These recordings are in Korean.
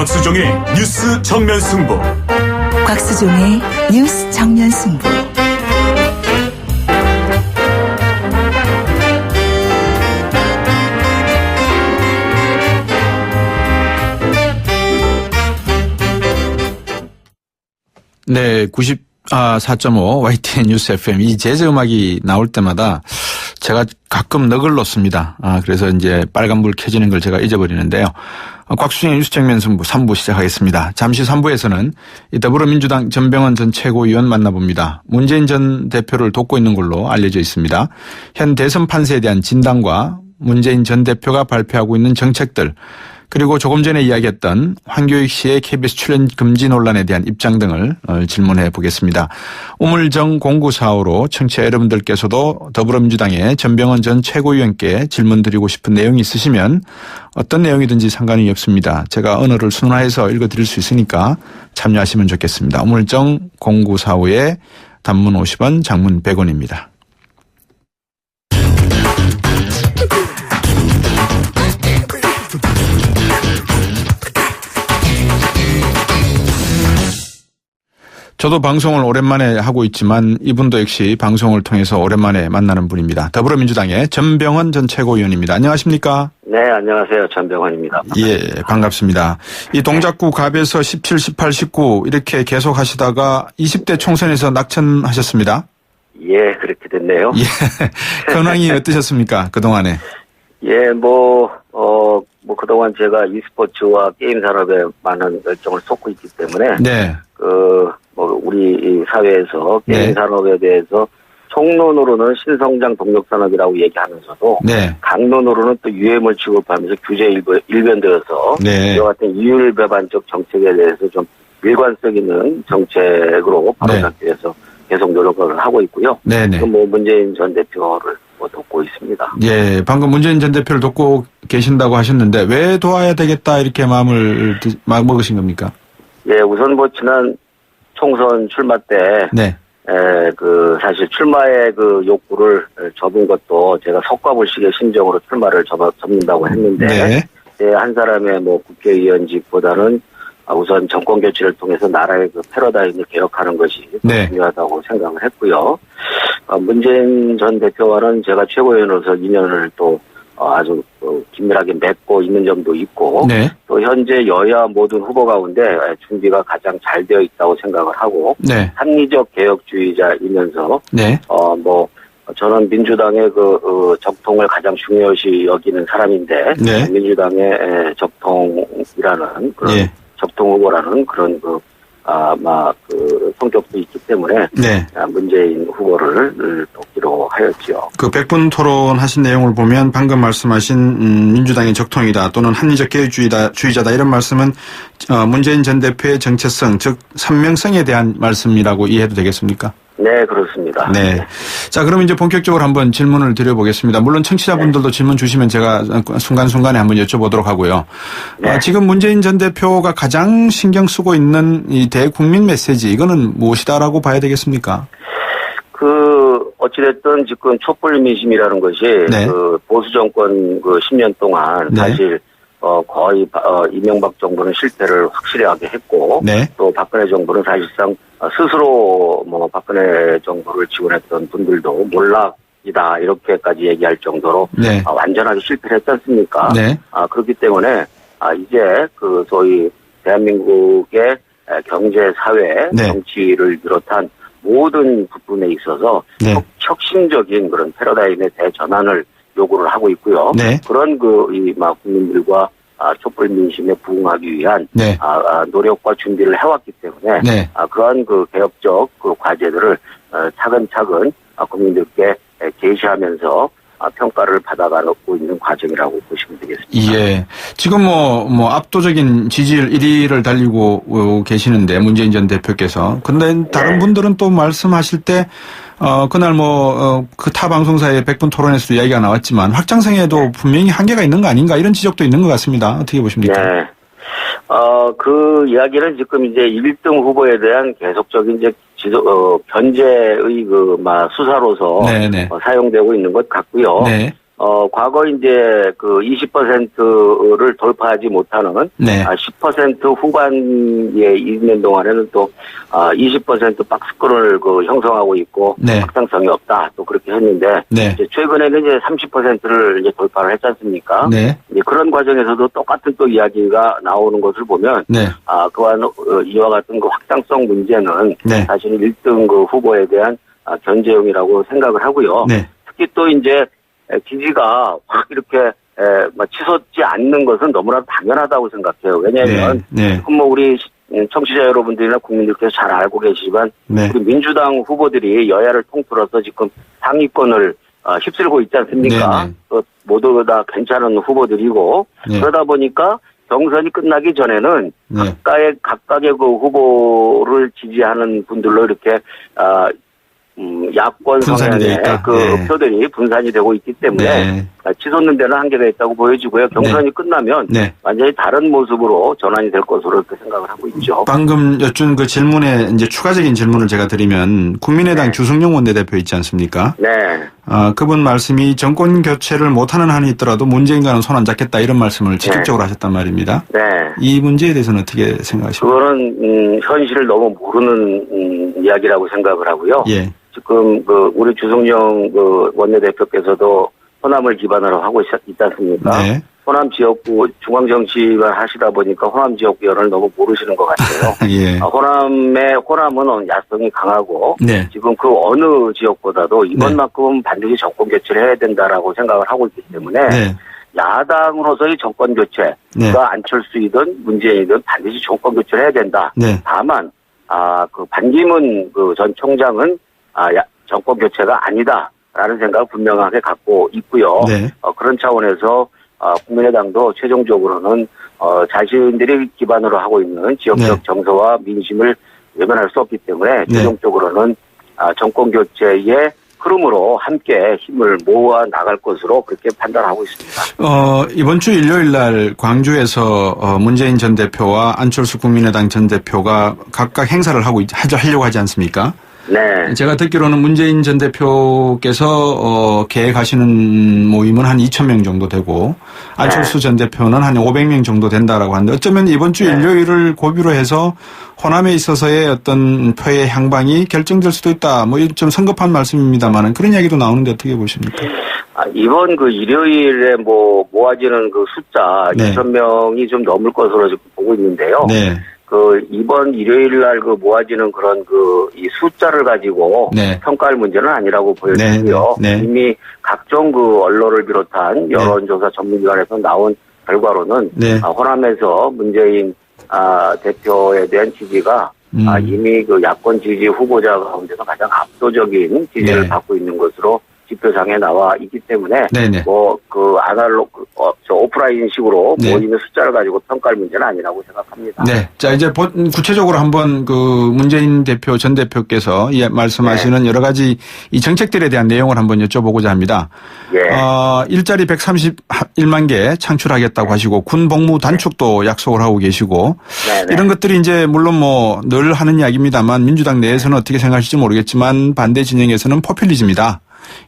곽수종의 뉴스 정면 승부. 곽수종의 뉴스 정면 승부. 네, 94.5 YTN 뉴스 FM. 이 재즈 음악이 나올 때마다 제가 가끔 넋을 놓습니다. 그래서 이제 빨간불 켜지는 걸 제가 잊어버리는데요. 곽수종의 뉴스 정면 승부 3부 시작하겠습니다. 잠시 3부에서는 이 더불어민주당 전병헌 전 최고위원 만나봅니다. 문재인 전 대표를 돕고 있는 걸로 알려져 있습니다. 현 대선 판세에 대한 진단과 문재인 전 대표가 발표하고 있는 정책들, 그리고 조금 전에 이야기했던 황교익 씨의 KBS 출연 금지 논란에 대한 입장 등을 질문해 보겠습니다. 우물정 0945로 청취자 여러분들께서도 더불어민주당의 전병헌 전 최고위원께 질문 드리고 싶은 내용이 있으시면 어떤 내용이든지 상관이 없습니다. 제가 언어를 순화해서 읽어드릴 수 있으니까 참여하시면 좋겠습니다. 우물정 0945에 단문 50원, 장문 100원입니다. 저도 방송을 오랜만에 하고 있지만 이분도 역시 방송을 통해서 오랜만에 만나는 분입니다. 더불어민주당의 전병헌 전 최고위원입니다. 안녕하십니까? 네, 안녕하세요. 전병헌입니다. 예, 반갑습니다. 이 동작구 갑에서 17, 18, 19 이렇게 계속 하시다가 20대 총선에서 낙천하셨습니다. 예, 그렇게 됐네요. 예, 근황이 어떠셨습니까? 그동안에? 예, 그동안 제가 e스포츠와 게임 산업에 많은 열정을 쏟고 있기 때문에. 네. 우리 사회에서 게임 네. 산업에 대해서 총론으로는 신성장 동력산업이라고 얘기하면서도. 네. 강론으로는 또 유해물 취급하면서 규제 일변되어서. 네. 이와 같은 이율배반적 정책에 대해서 좀 일관성 있는 정책으로 바로잡기 위해서 계속 노력을 하고 있고요. 네네. 문재인 전 대표를 돕고 있습니다. 예, 방금 문재인 전 대표를 돕고 계신다고 하셨는데 왜 도와야 되겠다 이렇게 마음을 먹으신 겁니까? 예, 우선 지난 총선 출마 때. 네. 사실 출마의 욕구를 접은 것도 제가 석가불식의 심정으로 출마를 접는다고 했는데. 네. 한 사람의 국회의원직보다는 우선 정권 교체를 통해서 나라의 패러다임을 개혁하는 것이 네. 중요하다고 생각을 했고요. 문재인 전 대표와는 제가 최고위원으로서 인연을 또 아주 긴밀하게 맺고 있는 점도 있고 네. 또 현재 여야 모든 후보 가운데 준비가 가장 잘 되어 있다고 생각을 하고 네. 합리적 개혁주의자이면서 네. 저는 민주당의 적통을 가장 중요시 여기는 사람인데 네. 민주당의 적통이라는 그런 네. 적통 후보라는 그런 성격도 있기 때문에 네. 문재인 후보를 돕기로 하였죠. 100분 토론 하신 내용을 보면 방금 말씀하신 민주당의 적통이다 또는 합리적 개혁주의자다 이런 말씀은 문재인 전 대표의 정체성 즉 선명성에 대한 말씀이라고 이해해도 되겠습니까? 네, 그렇습니다. 네. 자, 그럼 이제 본격적으로 한번 질문을 드려보겠습니다. 물론 청취자분들도 네. 질문 주시면 제가 순간순간에 한번 여쭤보도록 하고요. 네. 지금 문재인 전 대표가 가장 신경 쓰고 있는 이 대국민 메시지, 이거는 무엇이다라고 봐야 되겠습니까? 어찌됐든 지금 촛불 민심이라는 것이 네. 보수 정권 10년 동안 네. 사실 거의 이명박 정부는 실패를 확실하게 했고 네. 또 박근혜 정부는 사실상 스스로 박근혜 정부를 지원했던 분들도 몰락이다 이렇게까지 얘기할 정도로 네. 완전하게 실패를 했지 않습니까? 네. 그렇기 때문에 이제 소위 대한민국의 경제, 사회, 네. 정치를 비롯한 모든 부분에 있어서 네. 혁신적인 그런 패러다임의 대전환을 요구를 하고 있고요. 네. 그런 국민들과 촛불 민심에 부응하기 위한 네. 노력과 준비를 해왔기 때문에 네. 그러한 개혁적 과제들을 차근차근 국민들께 제시하면서 평가를 받아가고 있는 과정이라고 보시면 되겠습니다. 예. 지금 압도적인 지지율 1위를 달리고 계시는데 문재인 전 대표께서. 근데 다른 네. 분들은 또 말씀하실 때 그날 타 방송사의 100분 토론에서도 이야기가 나왔지만 확장성에도 네. 분명히 한계가 있는 거 아닌가 이런 지적도 있는 것 같습니다. 어떻게 보십니까? 네. 그 이야기는 지금 이제 1등 후보에 대한 계속적인 견제의 수사로서 사용되고 있는 것 같고요. 네. 과거 이제 그 20%를 돌파하지 못하는 네. 10% 후반에 있는 동안에는 또 20% 박스권을 그 형성하고 있고 네. 확장성이 없다 또 그렇게 했는데 네. 이제 최근에는 이제 30%를 이제 돌파를 했지 않습니까? 네. 이제 그런 과정에서도 똑같은 또 이야기가 나오는 것을 보면 네. 그와 이와 같은 그 확장성 문제는 네. 사실은 1등 그 후보에 대한 견제용이라고 생각을 하고요. 네. 특히 또 이제 지지가 확 이렇게 치솟지 않는 것은 너무나 당연하다고 생각해요. 왜냐하면 네. 뭐 우리 청취자 여러분들이나 국민들께서 잘 알고 계시지만 네. 우리 민주당 후보들이 여야를 통틀어서 지금 상위권을 휩쓸고 있지 않습니까? 모두 다 괜찮은 후보들이고 네. 그러다 보니까 경선이 끝나기 전에는 네. 각각의 그 후보를 지지하는 분들로 이렇게 야권 성향의 그 네. 표들이 분산이 되고 있기 때문에 네. 치솟는 데는 한계가 있다고 보여지고요. 경선이 끝나면 완전히 다른 모습으로 전환이 될 것으로 그렇게 생각을 하고 있죠. 방금 여쭌 그 질문에 이제 추가적인 질문을 제가 드리면 국민의당 주승용 원내대표 있지 않습니까? 네. 그분 말씀이 정권 교체를 못하는 한이 있더라도 문재인과는 손 안 잡겠다 이런 말씀을 직접적으로 하셨단 말입니다. 네. 이 문제에 대해서는 어떻게 생각하십니까? 그거는 현실을 너무 모르는 이야기라고 생각을 하고요. 예. 지금 우리 주승용 원내대표께서도 호남을 기반으로 하고 있지 않습니까? 네. 호남 지역구 중앙 정치만 하시다 보니까 호남 지역구 연을 너무 모르시는 것 같아요. 예. 호남은 야성이 강하고 네. 지금 그 어느 지역보다도 이번만큼은 반드시 정권 교체를 해야 된다라고 생각을 하고 있기 때문에 네. 야당으로서의 정권 교체가 네. 안철수이든 문재인이든 반드시 정권 교체를 해야 된다. 네. 다만 그 반기문 전 총장은 정권 교체가 아니다라는 생각을 분명하게 갖고 있고요. 네. 그런 차원에서 국민의당도 최종적으로는 자신들이 기반으로 하고 있는 지역적 정서와 민심을 외면할 수 없기 때문에 최종적으로는 정권 교체의 흐름으로 함께 힘을 모아 나갈 것으로 그렇게 판단하고 있습니다. 이번 주 일요일 날 광주에서 문재인 전 대표와 안철수 국민의당 전 대표가 각각 행사를 하려고 하지 않습니까? 네. 제가 듣기로는 문재인 전 대표께서 계획하시는 모임은 한 2,000명 정도 되고 안철수 전 대표는 한 500명 정도 된다라고 하는데 어쩌면 이번 주 일요일을 고비로 해서 호남에 있어서의 어떤 표의 향방이 결정될 수도 있다. 좀 성급한 말씀입니다만은 그런 이야기도 나오는데 어떻게 보십니까? 이번 일요일에 모아지는 그 숫자 2,000명이 좀 넘을 것으로 지금 보고 있는데요. 네. 이번 일요일 날 모아지는 그런 이 숫자를 가지고 평가할 문제는 아니라고 보여지고요. 이미 각종 언론을 비롯한 여론조사 전문기관에서 나온 결과로는 호남에서 문재인 대표에 대한 지지가 이미 야권 지지 후보자 가운데서 가장 압도적인 지지를 받고 있는 것으로 지표상에 나와 있기 때문에 오프라인식으로 모이는 숫자를 가지고 평가할 문제는 아니라고 생각합니다. 네. 자, 이제 구체적으로 한번 문재인 대표 전 대표께서 말씀하시는 여러 가지 이 정책들에 대한 내용을 한번 여쭤보고자 합니다. 일자리 131만 개 창출하겠다고 하시고 군 복무 단축도 약속을 하고 계시고 이런 것들이 이제 물론 늘 하는 이야기입니다만 민주당 내에서는 어떻게 생각하실지 모르겠지만 반대 진영에서는 포퓰리즘이다.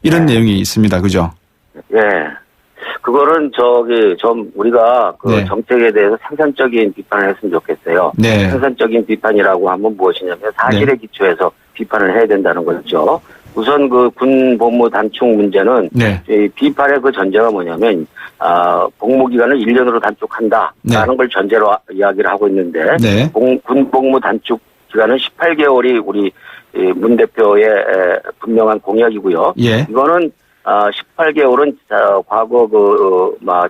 이런 내용이 있습니다. 그죠? 예. 그거는 우리가 정책에 대해서 생산적인 비판을 했으면 좋겠어요. 생산적인 비판이라고 하면 무엇이냐면 사실에 기초해서 비판을 해야 된다는 거죠. 우선 군 복무 단축 문제는 비판의 전제가 뭐냐면 복무 기간을 1년으로 단축한다라는 걸 전제로 이야기를 하고 있는데 군 복무 단축 기간은 18개월이 우리 문 대표의 분명한 공약이고요. 이거는 18개월은 과거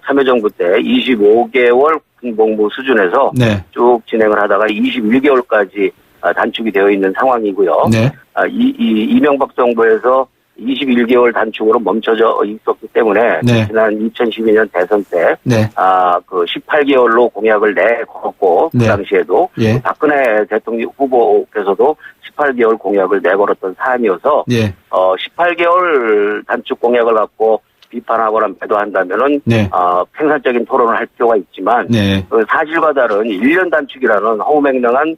참여정부 때 25개월 군복무 수준에서 쭉 진행을 하다가 21개월까지 단축이 되어 있는 상황이고요. 이명박 정부에서 21개월 단축으로 멈춰져 있었기 때문에 지난 2012년 대선 때 18개월로 공약을 내걸었고 그 당시에도 박근혜 대통령 후보께서도 18개월 공약을 내걸었던 사안이어서 18개월 단축 공약을 갖고 비판하거나 매도한다면은 생산적인 토론을 할 필요가 있지만 사실과 다른 1년 단축이라는 허무맹랑한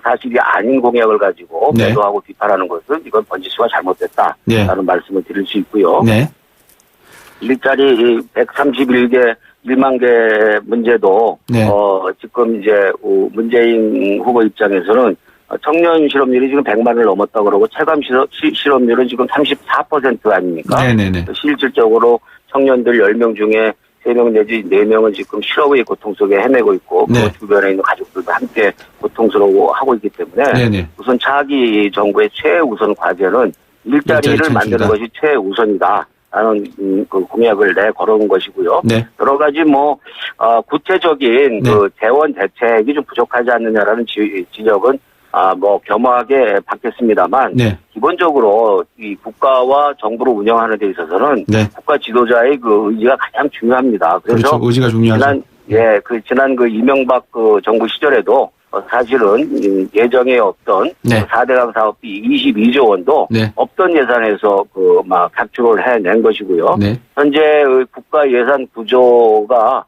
사실이 아닌 공약을 가지고 매도하고 비판하는 것은 이건 번지수가 잘못됐다라는 말씀을 드릴 수 있고요. 일자리 131개 1만 개 문제도 네. 지금 이제 문재인 후보 입장에서는 청년 실업률이 지금 100만을 넘었다 그러고 체감 실업률은 지금 34% 아닙니까? 네네네. 실질적으로 청년들 10명 중에 3명 내지 4명은 지금 실업의 고통 속에 헤매고 있고 네. 그 주변에 있는 가족들도 함께 고통스러워하고 있기 때문에 네네. 우선 차기 정부의 최우선 과제는 일자리를 만드는 것이 최우선이다. 라는 그 공약을 걸어온 것이고요. 네. 여러 가지 구체적인 네. 그 재원 대책이 좀 부족하지 않느냐라는 지적은 겸허하게 받겠습니다만 네. 기본적으로 이 국가와 정부를 운영하는 데 있어서는 네. 국가 지도자의 그 의지가 가장 중요합니다. 그래서 그렇죠. 의지가 중요하죠. 지난 이명박 정부 시절에도 사실은 예정에 없던 네. 4대강 사업비 22조 원도 네. 없던 예산에서 각출을 해낸 것이고요. 네. 현재 국가 예산 구조가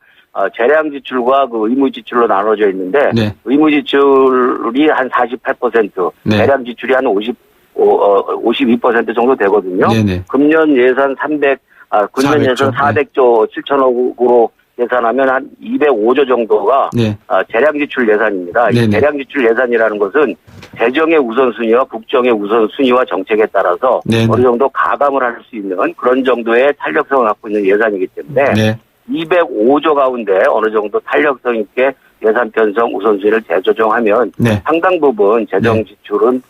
재량 지출과 의무 지출로 나눠져 있는데 네. 의무 지출이 한 48%, 네. 재량 지출이 한 52% 정도 되거든요. 네네. 금년 예산 400조 7천억으로 계산하면 한 205조 정도가 네. 재량 지출 예산입니다. 이 네네. 재량 지출 예산이라는 것은 재정의 우선순위와 국정의 우선순위와 정책에 따라서 네네. 어느 정도 가감을 할 수 있는 그런 정도의 탄력성을 갖고 있는 예산이기 때문에 네. 205조 가운데 어느 정도 탄력성 있게 예산 편성 우선순위를 재조정하면 네. 상당 부분 재정 지출은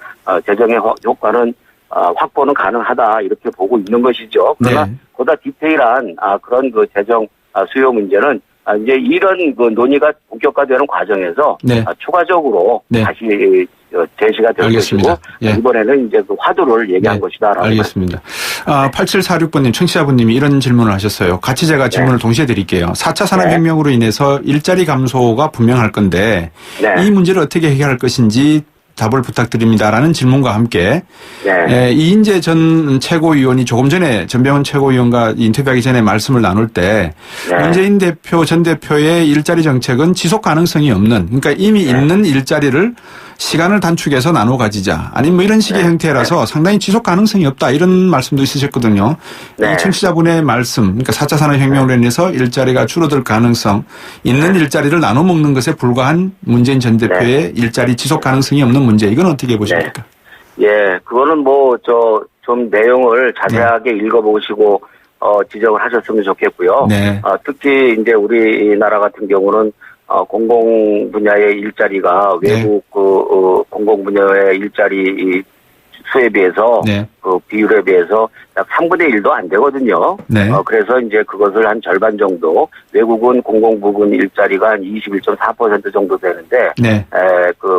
재정의 효과는 확보는 가능하다 이렇게 보고 있는 것이죠. 그러나 네. 보다 디테일한 그런 재정 수요 문제는 이제 이런 논의가 본격화되는 과정에서 네. 추가적으로 네. 다시 제시가 될 알겠습니다. 것이고 예. 이번에는 이제 화두를 얘기한 것이다라고 알겠습니다. 8746번님 청취자분님이 이런 질문을 하셨어요. 같이 제가 질문을 동시에 드릴게요. 4차 산업혁명으로 인해서 일자리 감소가 분명할 건데 이 문제를 어떻게 해결할 것인지 답을 부탁드립니다라는 질문과 함께 이인재 전 최고위원이 조금 전에 전병헌 최고위원과 인터뷰하기 전에 말씀을 나눌 때 문재인 전 대표의 일자리 정책은 지속 가능성이 없는 그러니까 이미 있는 일자리를 시간을 단축해서 나눠 가지자 아니면 이런 식의 형태라서 상당히 지속 가능성이 없다 이런 말씀도 있으셨거든요. 이 청취자분의 말씀 그러니까 4차 산업혁명으로 인해서 일자리가 줄어들 가능성 있는 일자리를 나눠 먹는 것에 불과한 문재인 전 대표의 일자리 지속 가능성이 없는 문제 이건 어떻게 보십니까? 예, 그거는 좀 내용을 자세하게 읽어보시고 지적을 하셨으면 좋겠고요. 특히 이제 우리나라 같은 경우는 공공 분야의 일자리가 외국 공공 분야의 일자리 수에 비해서 비율에 비해서 약 3분의 1도 안 되거든요. 그래서 이제 그것을 한 절반 정도 외국은 공공 부분 일자리가 한 21.4% 정도 되는데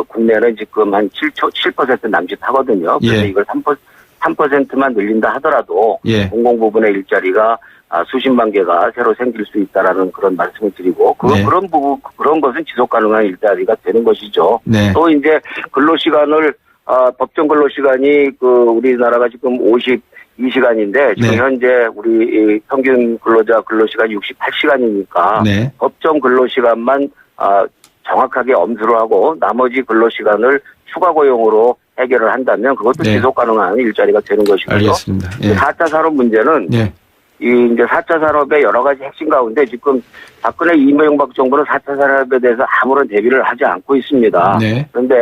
국내는 지금 한 7% 남짓하거든요. 그래서 이걸 3%만 늘린다 하더라도 공공 부분의 일자리가 수십만 개가 새로 생길 수 있다라는 그런 말씀을 드리고 그런 것은 지속 가능한 일자리가 되는 것이죠. 또 이제 근로시간을 법정 근로시간이 우리나라가 지금 52시간인데 지금 현재 우리 평균 근로자 근로시간이 68시간이니까 법정 근로시간만 정확하게 엄수를 하고 나머지 근로시간을 추가 고용으로 해결을 한다면 그것도 지속 가능한 일자리가 되는 것이고요. 알겠습니다. 4차 산업 문제는 이제 4차 산업의 여러 가지 핵심 가운데 지금 박근혜 이명박 정부는 4차 산업에 대해서 아무런 대비를 하지 않고 있습니다. 그런데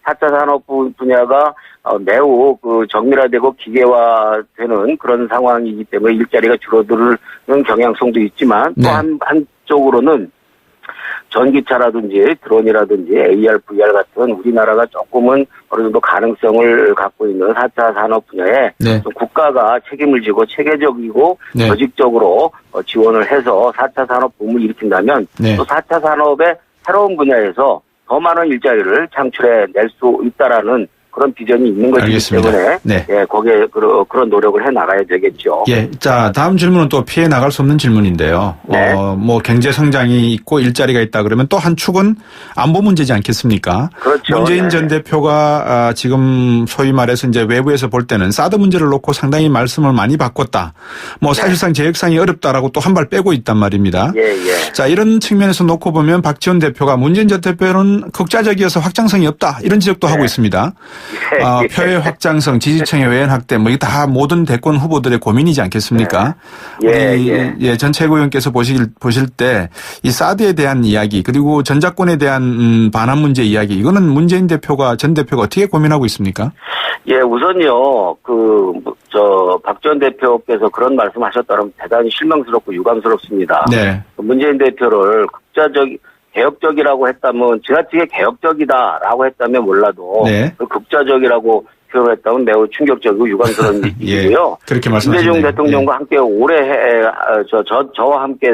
4차 산업 분야가 매우 정밀화되고 기계화되는 그런 상황이기 때문에 일자리가 줄어드는 경향성도 있지만 또 한쪽으로는 전기차라든지 드론이라든지 AR, VR 같은 우리나라가 조금은 어느 정도 가능성을 갖고 있는 4차 산업 분야에 좀 국가가 책임을 지고 체계적이고 조직적으로 지원을 해서 4차 산업 붐을 일으킨다면 또 4차 산업의 새로운 분야에서 더 많은 일자리를 창출해낼 수 있다라는 그런 비전이 있는 것이기 때문에 거기에 그런 노력을 해 나가야 되겠죠. 자, 다음 질문은 또 피해 나갈 수 없는 질문인데요. 경제 성장이 있고 일자리가 있다 그러면 또 한 축은 안보 문제지 않겠습니까? 그렇죠. 문재인 전 대표가 지금 소위 말해서 이제 외부에서 볼 때는 사드 문제를 놓고 상당히 말씀을 많이 바꿨다. 사실상 재역상이 어렵다라고 또 한 발 빼고 있단 말입니다. 자, 이런 측면에서 놓고 보면 박지원 대표가 문재인 전 대표는 극좌적이어서 확장성이 없다 이런 지적도 하고 있습니다. 표의 확장성, 지지층의 외연 확대, 뭐 이게 다 모든 대권 후보들의 고민이지 않겠습니까? 우리 전 최고위원께서 보실 때 이 사드에 대한 이야기 그리고 전작권에 대한 반환 문제 이야기 이거는 문재인 대표가 전 대표가 어떻게 고민하고 있습니까? 예, 우선요, 박 전 대표께서 그런 말씀하셨다면 대단히 실망스럽고 유감스럽습니다. 네. 문재인 대표를 개혁적이라고 했다면, 지나치게 개혁적이다라고 했다면 몰라도, 네. 극자적이라고 표현했다면 매우 충격적이고 유감스러운 일이고요. 예, 그렇게 말씀하셨네요. 문재인 대통령과 함께 저와 함께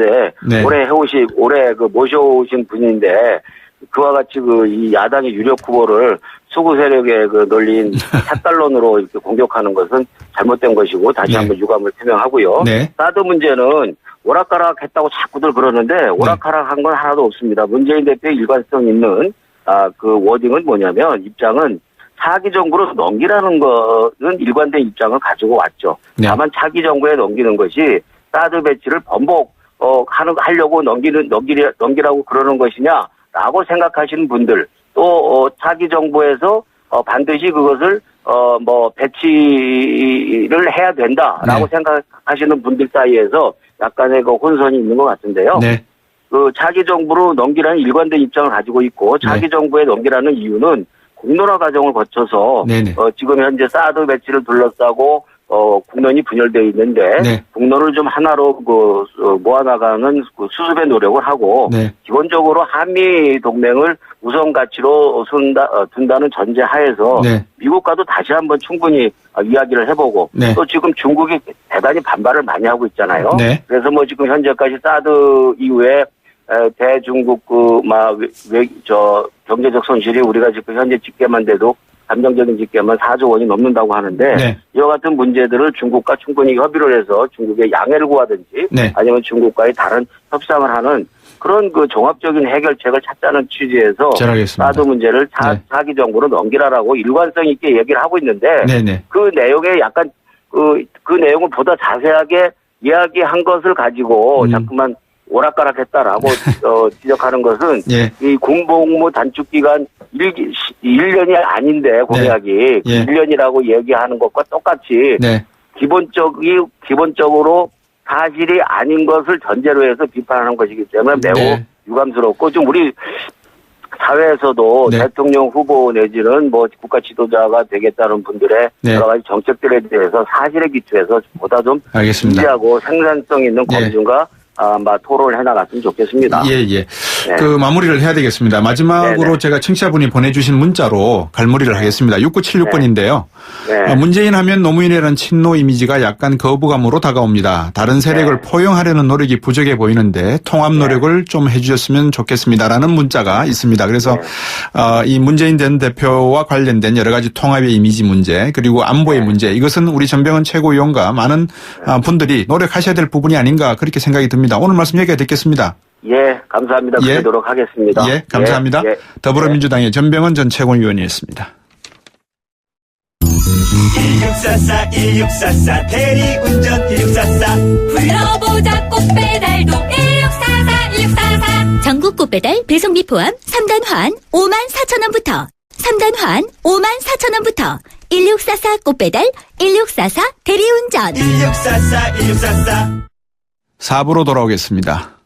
네. 오래 모셔오신 분인데, 그와 같이 이 야당의 유력 후보를 수구 세력에 놀린 샷달론으로 이렇게 공격하는 것은 잘못된 것이고 다시 한번 유감을 표명하고요. 네. 사드 문제는 오락가락 했다고 자꾸들 그러는데 오락가락한 건 하나도 없습니다. 문재인 대표의 일관성 있는 워딩은 뭐냐면 입장은 차기 정부로 넘기라는 것은 일관된 입장을 가지고 왔죠. 네. 다만 차기 정부에 넘기는 것이 사드 배치를 하려고 넘기라고 그러는 것이냐라고 생각하시는 분들 또 차기 정부에서 반드시 그것을 배치를 해야 된다라고 네. 생각하시는 분들 사이에서 약간의 혼선이 있는 것 같은데요. 네. 차기 정부로 넘기라는 일관된 입장을 가지고 있고 차기 네. 정부에 넘기라는 이유는 공론화 과정을 거쳐서 지금 현재 사드 배치를 둘러싸고 국론이 분열되어 있는데 네. 국론을 좀 하나로 모아나가는 수습의 노력을 하고 네. 기본적으로 한미 동맹을 우선 가치로 둔다는 전제 하에서 네. 미국과도 다시 한번 충분히 이야기를 해보고 네. 또 지금 중국이 대단히 반발을 많이 하고 있잖아요. 네. 그래서 지금 현재까지 사드 이후에 대중국 경제적 손실이 우리가 지금 현재 집계만 돼도 감정적인 집계만 4조 원이 넘는다고 하는데 네. 이와 같은 문제들을 중국과 충분히 협의를 해서 중국의 양해를 구하든지 네. 아니면 중국과의 다른 협상을 하는 그런 종합적인 해결책을 찾자는 취지에서 사드 문제를 차기 정부로 넘기라라고 일관성 있게 얘기를 하고 있는데 네네. 그 내용에 약간 그 내용을 보다 자세하게 이야기한 것을 가지고 자꾸만 오락가락했다라고 지적하는 것은 예. 이 군복무 단축기간 1년이 아닌데 공약이 네. 예. 1년이라고 얘기하는 것과 똑같이 네. 기본적으로 사실이 아닌 것을 전제로 해서 비판하는 것이기 때문에 매우 네. 유감스럽고 좀 우리 사회에서도 네. 대통령 후보 내지는 국가 지도자가 되겠다는 분들의 네. 여러 가지 정책들에 대해서 사실에 기초해서 보다 좀 진지하고 생산성 있는 검증과 토론을 해나갔으면 좋겠습니다. 예. 네. 마무리를 해야 되겠습니다. 마지막으로 네네. 제가 청취자분이 보내주신 문자로 갈무리를 하겠습니다. 6976번인데요. 네. 문재인 하면 노무현이라는 친노 이미지가 약간 거부감으로 다가옵니다. 다른 세력을 네. 포용하려는 노력이 부족해 보이는데 통합 노력을 네. 좀 해주셨으면 좋겠습니다라는 문자가 있습니다. 그래서 네. 이 문재인 전 대표와 관련된 여러 가지 통합의 이미지 문제 그리고 안보의 네. 문제 이것은 우리 전병헌 최고위원과 많은 분들이 노력하셔야 될 부분이 아닌가 그렇게 생각이 듭니다. 오늘 말씀 여기까지 듣겠습니다. 예, 감사합니다. 그러도록 하겠습니다. 예, 감사합니다. 예. 더불어민주당의 전병헌 전 최고위원이었습니다. 1644 대리운전 1644 불러보자 꽃배달도 1644 전국 꽃배달 배송비 포함 3단 환 54,000원부터 3단 환 54,000원부터 1644 꽃배달 1644 대리운전 1644 4부로 돌아오겠습니다.